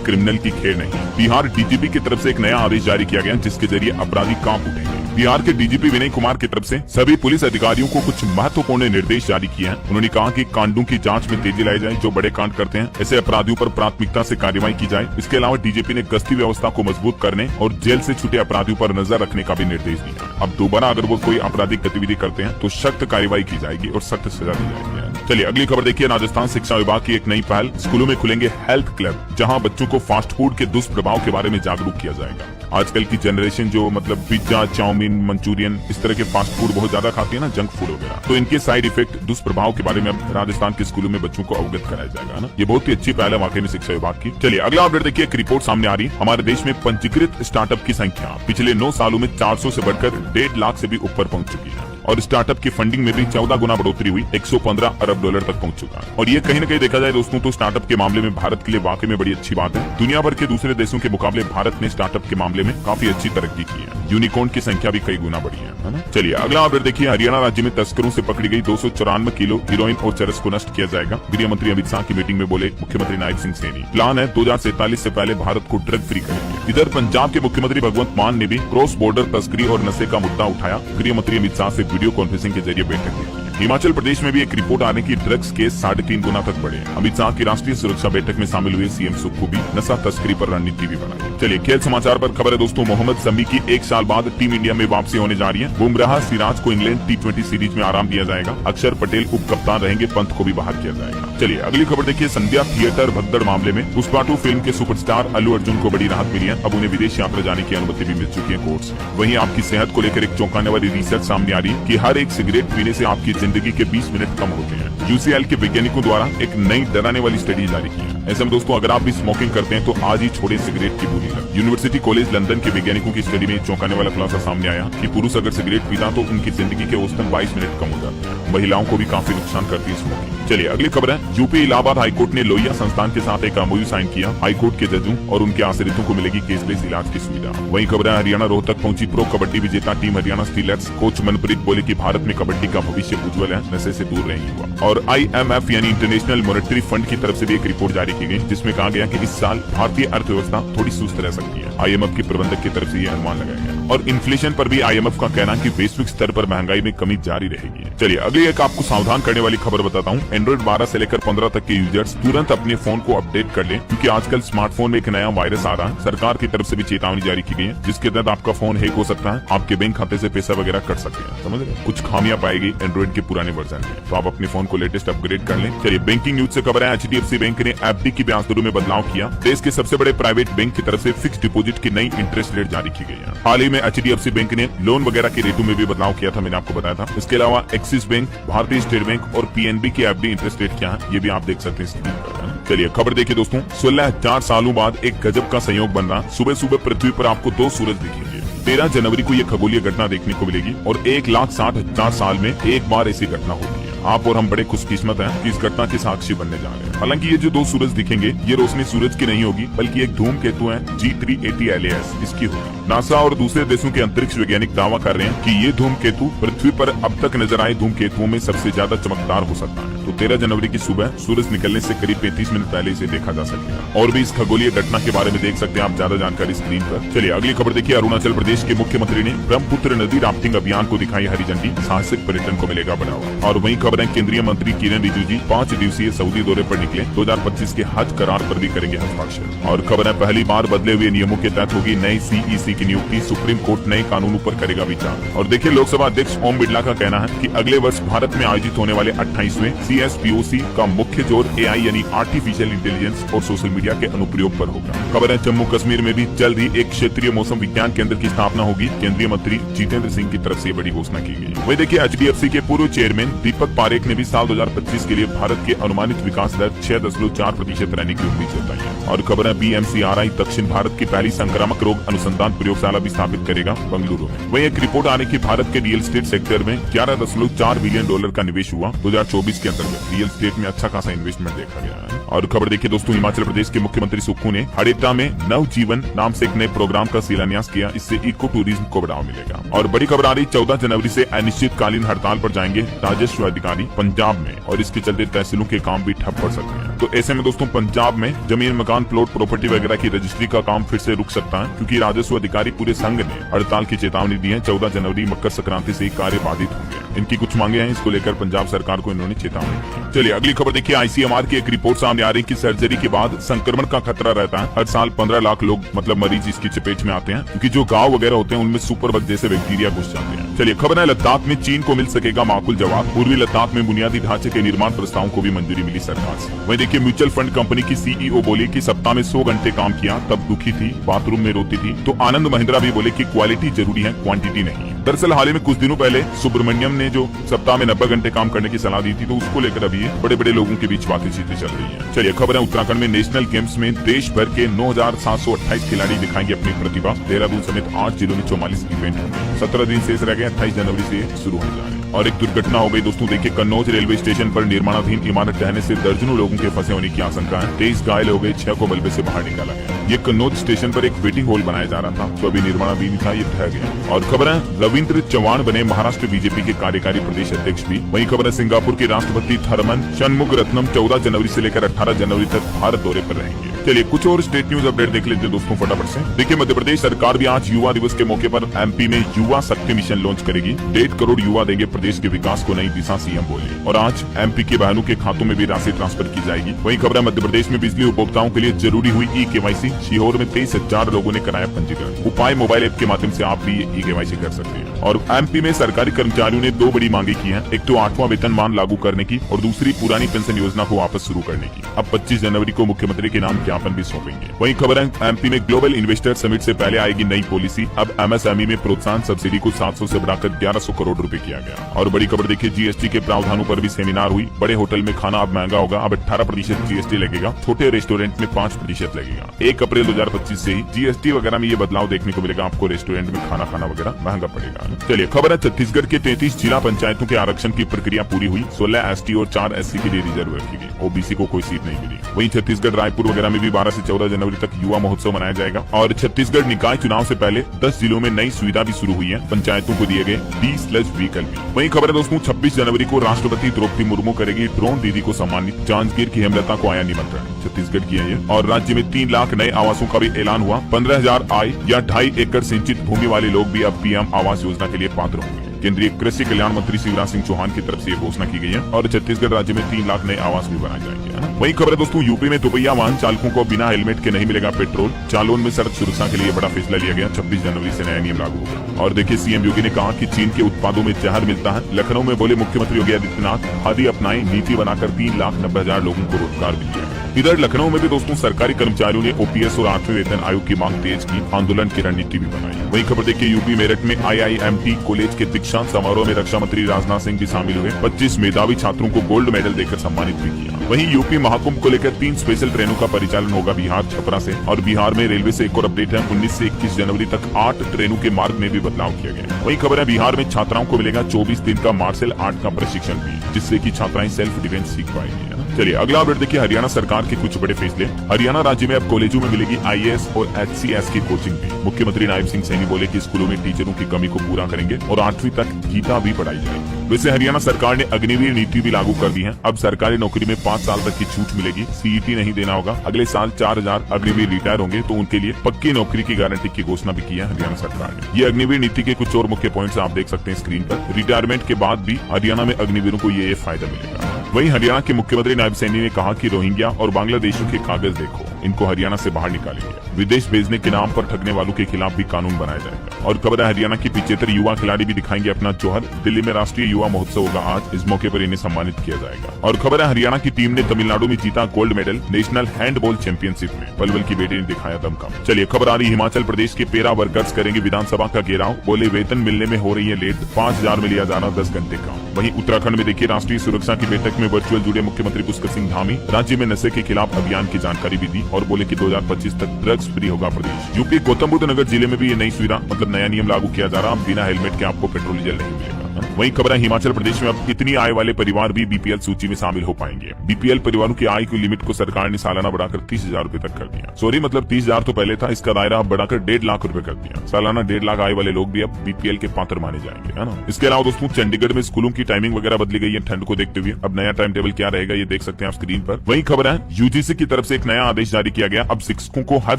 क्रिमिनल की खेर नहीं। बिहार DGP की तरफ से एक नया आदेश जारी किया गया जिसके जरिए अपराधी कांप उठेंगे। बिहार के DGP विनय कुमार की तरफ से सभी पुलिस अधिकारियों को कुछ महत्वपूर्ण निर्देश जारी किए हैं। उन्होंने कहा कि कांडों की जांच में तेजी लाई जाए, जो बड़े कांड करते हैं ऐसे अपराधियों पर प्राथमिकता से कार्रवाई की जाए। इसके अलावा DGP ने गश्ती व्यवस्था को मजबूत करने और जेल से छूटे अपराधियों पर नजर रखने का भी निर्देश दिया। अब दोबारा अगर वो कोई आपराधिक गतिविधि करते हैं तो सख्त कार्रवाई की जाएगी और सख्त सजा दी जाएगी। चलिए अगली खबर देखिए, राजस्थान शिक्षा विभाग की एक नई पहल, स्कूलों में खुलेंगे हेल्थ क्लब, जहां बच्चों को फास्ट फूड के दुष्प्रभाव के बारे में जागरूक किया जाएगा। आजकल की जनरेशन जो मतलब पिज्जा, चाउमीन, मंचूरियन इस तरह के फास्ट फूड बहुत ज्यादा खाती है ना, जंक फूड वगैरह, तो इनके साइड इफेक्ट, दुष्प्रभाव के बारे में अब राजस्थान के स्कूलों में बच्चों को अवगत कराया जाएगा ना। ये बहुत ही अच्छी पहल है वाकई में शिक्षा विभाग की। चलिए अगला अपडेट देखिए, एक रिपोर्ट सामने आ रही है, हमारे देश में पंजीकृत स्टार्टअप की संख्या पिछले 9 सालों में 400 से बढ़कर 1.5 लाख से भी ऊपर पहुंच चुकी है और स्टार्टअप की फंडिंग में भी 14 गुना बढ़ोतरी हुई, 115 अरब डॉलर तक पहुंच चुका है। और ये कहीं न कहीं देखा जाए दोस्तों तो स्टार्टअप के मामले में भारत के लिए वाकई में बड़ी अच्छी बात है। दुनिया भर के दूसरे देशों के मुकाबले भारत ने स्टार्टअप के मामले में काफी अच्छी तरक्की की है। यूनिकॉर्न की संख्या भी कई गुना बढ़ी है ना। चलिए अगला अपडेट देखिए, हरियाणा राज्य में तस्करों से पकड़ी गई 294 किलो हीरोइन और चरस को नष्ट किया जाएगा। गृह मंत्री अमित शाह की मीटिंग में बोले मुख्यमंत्री नायब सिंह सैनी। प्लान है 2047 से पहले भारत को ड्रग फ्री करेंगे। इधर पंजाब के मुख्यमंत्री भगवंत मान ने भी क्रॉस बॉर्डर तस्करी और नशे का मुद्दा उठाया। गृह मंत्री अमित शाह से वीडियो कॉन्फ्रेंसिंग के जरिए बैठक की। हिमाचल प्रदेश में भी एक रिपोर्ट आने की ड्रग्स केस 3.5 गुना तक बढ़े। अमित शाह की राष्ट्रीय सुरक्षा बैठक में शामिल हुए CM सुक्खू भी नशा तस्करी पर रणनीति भी बनाई। चलिए खेल समाचार पर खबर है दोस्तों, मोहम्मद शमी की 1 साल बाद टीम इंडिया में वापसी होने जा रही है। बुमराह, सिराज को इंग्लैंड T20 सीरीज में आराम दिया जाएगा। अक्षर पटेल उप कप्तान रहेंगे, पंत को भी बाहर किया जाएगा। चलिए अगली खबर देखिए, संध्या थिएटर भगदड़ मामले में पुष्पा 2 फिल्म के सुपरस्टार अल्लू अर्जुन को बड़ी राहत मिली है। अब उन्हें विदेश यात्रा जाने की अनुमति भी मिल चुकी है कोर्ट से। वहीं आपकी सेहत को लेकर एक चौंकाने वाली रिसर्च सामने आ रही है कि हर एक सिगरेट पीने से आपकी जिंदगी के 20 मिनट कम होते हैं। UCL के वैज्ञानिकों द्वारा एक नई डराने वाली स्टडी जारी की है। ऐसे में दोस्तों अगर आप भी स्मोकिंग करते हैं तो आज ही छोड़े सिगरेट की बुरी लत। यूनिवर्सिटी कॉलेज लंदन के वैज्ञानिकों की स्टडी में चौंकाने वाला खुलासा सामने आया कि पुरुष अगर सिगरेट पीता तो उनकी जिंदगी के औसतन 22 मिनट कम हो जाते हैं। महिलाओं को भी काफी नुकसान करती है स्मोकिंग। चलिए अगली खबर है, यूपी इलाहाबाद हाईकोर्ट ने लोहिया संस्थान के साथ एक MOU साइन किया। हाईकोर्ट के जजों और उनके आश्रितों को मिलेगी केसलेस इलाज की सुविधा। वहीं खबर है, हरियाणा रोहतक पहुंची प्रो कबड्डी विजेता team Haryana stealers. Coach Manpreet बोले कि भारत में कबड्डी का भविष्य उज्जवल है, नशे से दूर रहेंगे। और IMF यानी इंटरनेशनल मॉनेटरी फंड की तरफ से भी एक रिपोर्ट जारी की गई जिसमें कहा गया कि इस साल भारतीय अर्थव्यवस्था थोड़ी सुस्त रह सकती है। IMF के प्रबंधक की तरफ से ये अनुमान लगाया गया। और इन्फ्लेशन पर भी IMF का कहना है कि वैश्विक स्तर पर महंगाई में कमी जारी रहेगी। चलिए अगली एक आपको सावधान करने वाली खबर बताता हूँ। एंड्रॉइड 12 से लेकर 15 तक के यूजर्स तुरंत अपने फोन को अपडेट कर लें, क्योंकि आजकल स्मार्टफोन में एक नया वायरस आ रहा है। सरकार की तरफ से भी चेतावनी जारी की गई है जिसके तहत आपका फोन हैक हो सकता है, आपके बैंक खाते से पैसा वगैरह कट सकते हैं। समझ रहे, कुछ खामियां पाएगी एंड्रॉइड के पुराने वर्जन में, तो आप अपने फोन को लेटेस्ट अपग्रेड कर लें। चलिए बैंकिंग न्यूज से खबर है, HDFC बैंक ने FD की ब्याज दरों में बदलाव किया। देश के सबसे बड़े प्राइवेट बैंक की तरफ से फिक्स डिपोजिट की नई इंटरेस्ट रेट जारी की गई है। हाल ही में HDFC बैंक ने लोन वगैरह के रेटों में भी बदलाव किया था, मैंने आपको बताया था। इसके अलावा एक्सिस बैंक, भारतीय स्टेट बैंक और PNB की FD इंटरेस्ट रेट क्या है ये भी आप देख सकते हैं स्क्रीन पर। चलिए खबर देखिए दोस्तों, 16,000 सालों बाद एक गजब का संयोग बन रहा। सुबह सुबह पृथ्वी पर आपको 2 सूरज दिखेंगे। 13 जनवरी को ये खगोलीय घटना देखने को मिलेगी और 1,60,000 साल में एक बार ऐसी घटना होगी। आप और हम बड़े खुशकिस्मत हैं कि इस घटना के साक्षी बनने जा रहे हैं। हालांकि ये जो 2 सूरज दिखेंगे ये रोशनी सूरज की नहीं होगी, बल्कि एक धूमकेतु है G380 LAS इसकी होगी। नासा और दूसरे देशों के अंतरिक्ष वैज्ञानिक दावा कर रहे हैं कि ये धूमकेतु पृथ्वी पर अब तक नजर आए धूमकेतुओं में सबसे ज्यादा चमकदार हो सकता है। तो 13 जनवरी की सुबह सूरज निकलने से करीब 35 मिनट पहले इसे देखा जा सकेगा। और भी इस खगोलीय घटना के बारे में देख सकते हैं आप ज्यादा जानकारी स्क्रीन पर। चलिए अगली खबर देखिए, अरुणाचल प्रदेश के मुख्यमंत्री ने ब्रह्मपुत्र नदी राफ्टिंग अभियान को दिखाई हरी झंडी, साहसिक पर्यटन को मिलेगा बढ़ावा। और वहीं खबर है, केंद्रीय मंत्री किरण रिजिजू 5 दिवसीय सऊदी दौरे पर निकले, 2025 के हज करार पर भी करेंगे हस्ताक्षर। और खबर है, पहली बार बदले हुए नियमों के तहत होगी नई CEC की नियुक्ति, सुप्रीम कोर्ट नए कानूनों पर करेगा विचार। और देखिए लोकसभा अध्यक्ष ओम बिरला का कहना है कि अगले वर्ष भारत में आयोजित होने वाले 28वें CSPOC का मुख्य जोर AI यानी आर्टिफिशियल इंटेलिजेंस और सोशल मीडिया के अनुप्रयोग पर होगा। खबर है, जम्मू कश्मीर में भी जल्द ही एक क्षेत्रीय मौसम विज्ञान केंद्र की स्थापना होगी। केंद्रीय मंत्री जितेंद्र सिंह की तरफ से बड़ी घोषणा की गई। वही देखिए HDFC के पूर्व चेयरमैन दीपक पारेख ने भी साल 2025 के लिए भारत के अनुमानित विकास दर 6.4% रहने की उम्मीद जताई है। और खबर है BMCRI दक्षिण भारत की पहली संक्रामक रोग अनुसंधान प्रयोगशाला भी स्थापित करेगा बेंगलुरु में। वही एक रिपोर्ट आने की भारत के रियल एस्टेट सेक्टर में $11.4 बिलियन का निवेश हुआ 2024 के अंतर्गत। रियल एस्टेट में अच्छा खासा इन्वेस्टमेंट देखा गया है। और खबर देखिए दोस्तों, हिमाचल प्रदेश के मुख्यमंत्री सुक्खू ने हड़ेटा में नव जीवन नाम से एक नए प्रोग्राम का शिलान्यास किया। इससे इको टूरिज्म को बढ़ावा मिलेगा। और बड़ी खबर आ रही 14 जनवरी से अनिश्चितकालीन हड़ताल पर जाएंगे राजस्व अधिकारी पंजाब में, और इसके चलते तहसीलों के काम भी ठप पड़ सकते हैं। तो ऐसे में दोस्तों पंजाब में जमीन, मकान, प्लॉट, प्रॉपर्टी वगैरह की रजिस्ट्री का काम फिर से रुक सकता है, क्योंकि राजस्व अधिकारी पूरे संघ ने हड़ताल की चेतावनी दी है। 14 जनवरी मकर संक्रांति से कार्य बाधित होंगे। इनकी कुछ मांगे हैं, इसको लेकर पंजाब सरकार को इन्होंने चेतावनी दी। चलिए अगली खबर देखिए, ICMR की एक रिपोर्ट सामने आ रही कि सर्जरी के बाद संक्रमण का खतरा रहता है। हर साल 15 लाख लोग मरीज इसकी चपेट में आते हैं, क्योंकि जो गाँव वगैरह होते हैं उनमें सुपर बग जैसे बैक्टीरिया घुस जाते हैं। चलिए खबर है, लद्दाख में चीन को मिल सकेगा माकूल जवाब। पूर्वी लद्दाख में बुनियादी ढांचे के निर्माण प्रस्तावों को भी मंजूरी मिली सरकार से। वहीं देखिए, म्यूचुअल फंड कंपनी की CEO बोली कि सप्ताह में 100 घंटे काम किया तब दुखी थी, बाथरूम में रोती थी। तो आनंद महिंद्रा भी बोले कि क्वालिटी जरूरी है, क्वांटिटी नहीं। दरअसल हाल ही में कुछ दिनों पहले सुब्रमण्यम ने जो सप्ताह में 90 घंटे काम करने की सलाह दी थी, तो उसको लेकर अभी बड़े बड़े लोगों के बीच बातचीत चल रही है। चलिए खबर है, उत्तराखंड में नेशनल गेम्स में देश भर के 9,728 खिलाड़ी दिखाएंगे अपनी प्रतिभा। देहरादून समेत 8 जिलों में 44 इवेंट होंगे। 17 दिन शेष रह गए, 28 जनवरी से शुरू होने जा रहे हैं। और एक दुर्घटना हो गई दोस्तों, देखिए कन्नौज रेलवे स्टेशन पर निर्माणाधीन इमारत ढहने से दर्जनों लोगों के फंसे होने की आशंका है। 23 घायल हो गए, 6 को मलबे से बाहर निकाला गया। ये कन्नौज स्टेशन पर एक वेटिंग हॉल बनाया जा रहा था, तो अभी निर्माणाधीन था, ये ढह गया। और खबर है, रविंद्र चौहान बने महाराष्ट्र बीजेपी के कार्यकारी प्रदेश अध्यक्ष भी। वहीं खबर है, सिंगापुर के राष्ट्रपति थरमन शनमुगरत्नम 14 जनवरी से लेकर 18 जनवरी तक भारत दौरे पर रहेंगे। चलिए कुछ और स्टेट न्यूज अपडेट देख लेते हैं दोस्तों फटाफट से। देखिए मध्य प्रदेश सरकार भी आज युवा दिवस के मौके पर MP में युवा शक्ति मिशन लॉन्च करेगी। 1.5 करोड़ युवा देंगे प्रदेश के विकास को नई दिशा, CM बोले। और आज MP के बहनों के खातों में भी राशि ट्रांसफर की जाएगी। वहीं खबर है, मध्य प्रदेश में बिजली उपभोक्ताओं के लिए जरूरी हुई E-KYC। सीहोर में 23,000 लोगों ने कराया पंजीकरण। उपाय मोबाइल ऐप के माध्यम से आप भी E-KYC कर सकते हैं। और MP में सरकारी कर्मचारियों ने 2 बड़ी मांगे की है। एक तो 8वां वेतनमान लागू करने की, और दूसरी पुरानी पेंशन योजना को वापस शुरू करने की। अब 25 जनवरी को मुख्यमंत्री के नाम ज्ञापन भी सौंपेंगे। वहीं खबर है, MP में ग्लोबल इन्वेस्टर समिट से पहले आएगी नई पॉलिसी। अब MSME में प्रोत्साहन सब्सिडी को 700 से बढ़ाकर 1100 करोड़ रुपए किया गया। और बड़ी खबर देखिए, GST के प्रावधानों पर भी सेमिनार हुई। बड़े होटल में खाना अब महंगा होगा, अब 18% GST लगेगा। छोटे रेस्टोरेंट में 5% लगेगा। 1 अप्रैल 2025 से ही GST वगैरह में ये बदलाव देखने को मिलेगा। आपको रेस्टोरेंट में खाना वगैरह महंगा पड़ेगा। चलिए खबर है, छत्तीसगढ़ के 33 जिला पंचायतों के आरक्षण की प्रक्रिया पूरी हुई। 16 ST और 4 SC के लिए रिजर्व रखी गई। OBC को कोई सीट नहीं मिली। वहीं छत्तीसगढ़ रायपुर वगैरह में भी 12 से 14 जनवरी तक युवा महोत्सव मनाया जाएगा। और छत्तीसगढ़ निकाय चुनाव से पहले 10 जिलों में नई सुविधा भी शुरू हुई है। पंचायतों को दिए गए 20 व्हीकल भी। वहीं खबर है दोस्तों, 26 जनवरी को राष्ट्रपति द्रौपदी मुर्मू करेगी ड्रोन दीदी को सम्मानित। जांजगीर की हेमलता को आया निमंत्रण, छत्तीसगढ़ की है ये। और राज्य में 3 लाख नए आवासों का भी ऐलान हुआ। 15,000 आय या 2.5 एकड़ सिंचित भूमि वाले लोग भी अब PM आवास योजना के लिए पात्र होंगे। केंद्रीय कृषि कल्याण मंत्री शिवराज सिंह चौहान की तरफ से ये घोषणा की गई है। और छत्तीसगढ़ राज्य में 3 लाख नए आवास भी बनाए जाएंगे। वहीं खबर है दोस्तों, यूपी में दोपहिया वाहन चालकों को बिना हेलमेट के नहीं मिलेगा पेट्रोल। जालौन में सड़क सुरक्षा के लिए बड़ा फैसला लिया गया। 26 जनवरी से नया नियम लागू होगा। और देखिए, CM योगी ने कहा कि चीन के उत्पादों में जहर मिलता है। लखनऊ में बोले मुख्यमंत्री योगी आदित्यनाथ, खादी अपनाई, नीति बनाकर 3,90,000 लोगों को रोजगार मिल जाएगा। इधर लखनऊ में भी दोस्तों सरकारी कर्मचारियों ने OPS और 8वें वेतन आयोग की मांग तेज की। आंदोलन की रणनीति भी बनाई। वहीं खबर देखिए, यूपी मेरठ में IIMT कॉलेज के दीक्षांत समारोह में रक्षा मंत्री राजनाथ सिंह भी शामिल हुए। 25 मेधावी छात्रों को गोल्ड मेडल देकर सम्मानित भी किया। वहीं यूपी महाकुंभ को लेकर 3 स्पेशल ट्रेनों का परिचालन होगा बिहार छपरा से। और बिहार में रेलवे से एक और अपडेट है, 19 से 21 जनवरी तक 8 ट्रेनों के मार्ग में भी बदलाव किया गया। वहीं खबर है, बिहार में छात्राओं को मिलेगा 24 दिन का मार्शल आर्ट का प्रशिक्षण भी, जिससे कि छात्राएं सेल्फ डिफेंस सीख पाएंगी। चलिए अगला अपडेट देखिए, हरियाणा सरकार के कुछ बड़े फैसले। हरियाणा राज्य में अब कॉलेजों में मिलेगी IAS और HCS की कोचिंग भी। मुख्यमंत्री नायब सिंह सैनी बोले कि स्कूलों में टीचरों की कमी को पूरा करेंगे और 8वीं तक गीता भी पढ़ाई जाएगी। वैसे हरियाणा सरकार ने अग्निवीर नीति भी लागू कर दी है। अब सरकारी नौकरी में 5 साल तक की छूट मिलेगी। CET नहीं देना होगा। अगले साल 4,000 अग्निवीर रिटायर होंगे, तो उनके लिए पक्की नौकरी की गारंटी की घोषणा भी की है हरियाणा सरकार ने। ये अग्निवीर नीति के कुछ और मुख्य पॉइंट्स आप देख सकते हैं स्क्रीन पर। रिटायरमेंट के बाद भी हरियाणा में अग्निवीरों को ये फायदा मिलेगा। वहीं हरियाणा के मुख्यमंत्री नायब सैनी ने कहा कि रोहिंग्या और बांग्लादेशियों के कागज देखो, इनको हरियाणा से बाहर निकालेंगे। विदेश भेजने के नाम पर ठगने वालों के खिलाफ भी कानून बनाया जाएगा। और खबर है, हरियाणा की 75 युवा खिलाड़ी भी दिखाएंगे अपना जौहर। दिल्ली में राष्ट्रीय युवा महोत्सव होगा आज, इस मौके पर इन्हें सम्मानित किया जाएगा। और खबर है, हरियाणा की टीम ने तमिलनाडु में जीता gold medal national handball championship में। पलवल की बेटी ने दिखाया दमखम। चलिए खबर आ रही, हिमाचल प्रदेश के पेरा वर्कर्स करेंगे विधानसभा का घेराव। बोले वेतन मिलने में हो रही है लेट, 5,000 में लिया जा रहा 10 घंटे काम। वहीं उत्तराखंड में देखिए राष्ट्रीय सुरक्षा की बैठक में वर्चुअल जुड़े मुख्यमंत्री पुष्कर सिंह धामी राज्य में नशे के खिलाफ अभियान की जानकारी भी दी और बोले कि 2025 तक ड्रग्स फ्री होगा प्रदेश। यूपी गौतम बुद्ध नगर जिले में भी ये नई सुविधा मतलब नया नियम लागू किया जा रहा। अब बिना हेलमेट के आपको पेट्रोल डीजल नहीं मिलेगा। वहीं खबर है हिमाचल प्रदेश में अब इतनी आय वाले परिवार भी बीपीएल सूची में शामिल हो पाएंगे। बीपीएल परिवारों की आय की लिमिट को सरकार ने सालाना बढ़ाकर 30,000 रूपए तक कर दिया। सॉरी मतलब 30,000 तो पहले था, इसका दायरा अब बढ़ाकर 1.5 लाख रूपए कर दिया। सालाना 1.5 लाख आय वाले लोग भी अब बीपीएल के पात्र माने जाएंगे, है ना। इसके अलावा दोस्तों चंडीगढ़ में स्कूलों की टाइमिंग वगैरह बदली गई है ठंड को देखते हुए। अब नया टाइम टेबल क्या रहेगा ये देख सकते हैं आप स्क्रीन पर। वही खबर है यूजीसी की तरफ से एक नया आदेश जारी किया गया। अब शिक्षकों को हर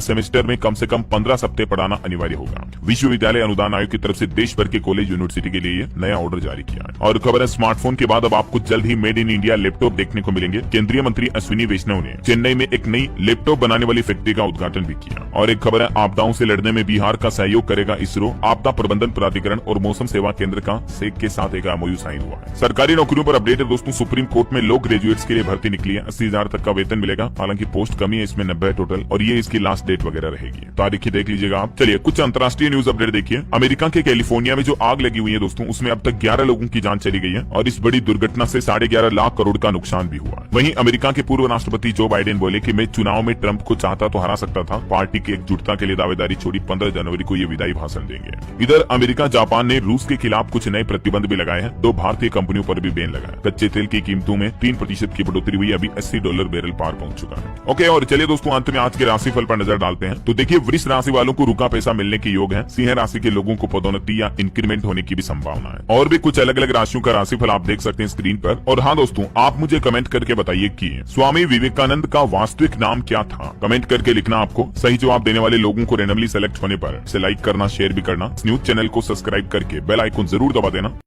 सेमेस्टर में कम से कम 15 सप्ताह पढ़ाना अनिवार्य होगा। विश्वविद्यालय अनुदान आयोग की तरफ से देश भर के कॉलेज यूनिवर्सिटी के लिए नया ऑर्डर जारी किया है। और खबर है स्मार्टफोन के बाद अब आपको जल्द he made in India laptop देखने को मिलेंगे। केंद्रीय मंत्री अश्विनी वैष्णव ने चेन्नई में एक नई लैपटॉप बनाने वाली फैक्ट्री का उद्घाटन भी किया। और एक खबर है आपदाओं से लड़ने में बिहार का सहयोग करेगा इसरो। आपदा प्रबंधन प्राधिकरण और मौसम सेवा केंद्र का सेक के साथ एक एमओयू साइन हुआ है। सरकारी नौकरियों पर अपडेट है दोस्तों। सुप्रीम कोर्ट में लॉ ग्रेजुएट्स के लिए भर्ती निकली है। 80,000 तक का वेतन मिलेगा। हालांकि पोस्ट कमी है, इसमें 90 टोटल और ये इसकी लास्ट डेट वगैरह रहेगी। तारीख देख लीजिएगा आप। चलिए कुछ अंतर्राष्ट्रीय न्यूज अपडेट देखिए। अमेरिका के कैलिफोर्निया में जो आग लगी हुई है दोस्तों उसमें अब तक 11 लोगों की जान चली गई है और इस बड़ी दुर्घटना से 11.5 लाख करोड़ का नुकसान भी हुआ। वहीं अमेरिका के पूर्व राष्ट्रपति जो बाइडेन बोले कि मैं चुनाव में ट्रंप को चाहता तो हरा सकता था। पार्टी की एकजुटता के लिए दावेदारी छोड़ी 15 जनवरी को ये विदाई भाषण देंगे। इधर अमेरिका जापान ने रूस के खिलाफ कुछ नए प्रतिबंध भी लगाए हैं। 2 भारतीय कंपनियों पर भी बैन लगा है। कच्चे तेल की कीमतों में 3% की बढ़ोतरी हुई। अभी $80 बैरल पार पहुंच चुका है। ओके और चलिए दोस्तों अंत में आज के राशिफल पर नजर डालते हैं। तो देखिए वृष राशि वालों को रुका पैसा मिलने के योग है। सिंह राशि के लोगों को पदोन्नति या इंक्रीमेंट होने की भी संभावना है। और भी कुछ अलग अलग राशियों का राशिफल आप देख सकते हैं स्क्रीन पर। और हाँ दोस्तों आप मुझे कमेंट करके बताइए कि स्वामी विवेकानंद का वास्तविक नाम क्या था। कमेंट करके लिखना। आपको सही जवाब देने वाले लोगों को रैंडमली सेलेक्ट होने पर इसे लाइक करना, शेयर भी करना। न्यूज चैनल को सब्सक्राइब करके बेल आइकन जरूर दबा देना।